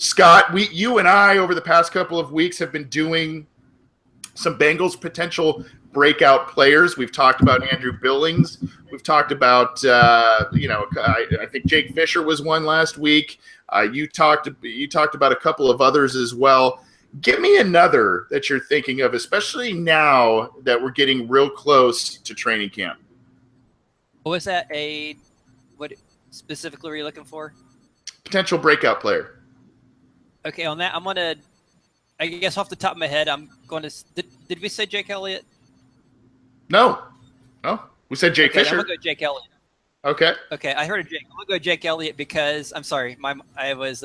Scott, you and I over the past couple of weeks have been doing some Bengals potential breakout players. We've talked about Andrew Billings. We've talked about, I think Jake Fisher was one last week. You talked about a couple of others as well. Give me another that you're thinking of, especially now that we're getting real close to training camp. Was that what specifically were you looking for? Potential breakout player. Okay, on that, I guess off the top of my head, I'm going to. Did we say Jake Elliott? No, we said Jake Fisher. I'm gonna go Jake Elliott. Okay. Okay, I heard of Jake. I'm gonna go Jake Elliott because I'm sorry, I was.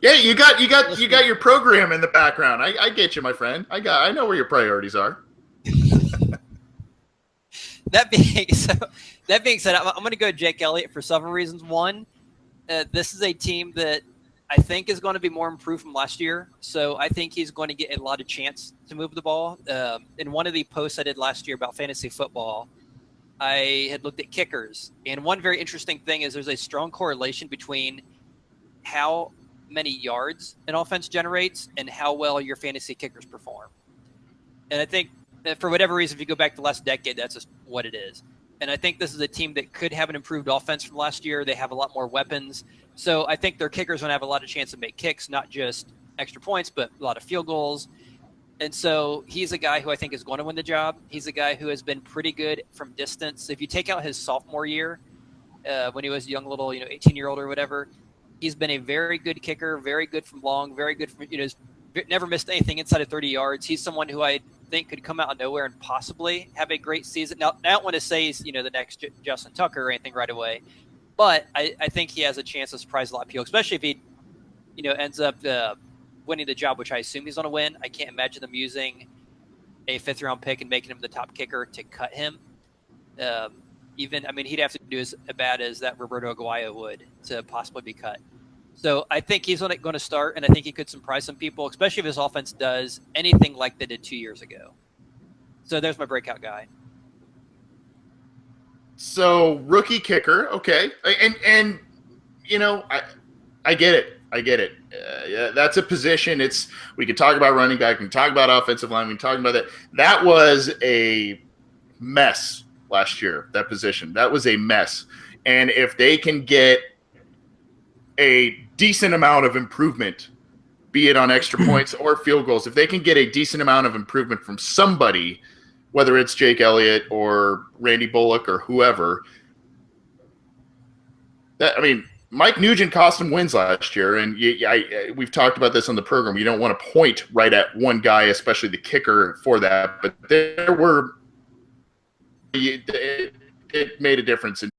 Yeah, you got your program in the background. I get you, my friend. I know where your priorities are. That being said, I'm going to go Jake Elliott for several reasons. One, this is a team that I think is going to be more improved from last year. So I think he's going to get a lot of chance to move the ball. In one of the posts I did last year about fantasy football, I had looked at kickers. And one very interesting thing is there's a strong correlation between how many yards an offense generates and how well your fantasy kickers perform. And I think that for whatever reason, if you go back to the last decade, that's just what it is. And I think this is a team that could have an improved offense from last year. They have a lot more weapons. So I think their kickers are going to have a lot of chance to make kicks, not just extra points, but a lot of field goals. And so he's a guy who I think is going to win the job. He's a guy who has been pretty good from distance. If you take out his sophomore year, when he was a young little, 18-year-old or whatever, he's been a very good kicker, very good from long, very good from, never missed anything inside of 30 yards. He's someone who I think could come out of nowhere and possibly have a great season. Now, I don't want to say he's, the next Justin Tucker or anything right away, but I think he has a chance to surprise a lot of people, especially if he, ends up winning the job, which I assume he's going to win. I can't imagine them using a fifth-round pick and making him the top kicker to cut him. He'd have to do as bad as that Roberto Aguayo would to possibly be cut. So I think he's going to start, and I think he could surprise some people, especially if his offense does anything like they did 2 years ago. So there's my breakout guy. So rookie kicker, okay, and I get it. Yeah, that's a position. We could talk about running back, we can talk about offensive line, we can talk about that. That was a mess last year. That position, that was a mess. And if they can get a decent amount of improvement, be it on extra points or field goals, if they can get a decent amount of improvement from somebody, whether it's Jake Elliott or Randy Bullock or whoever, Mike Nugent cost him wins last year, and we've talked about this on the program. You don't want to point right at one guy, especially the kicker, for that, but it made a difference in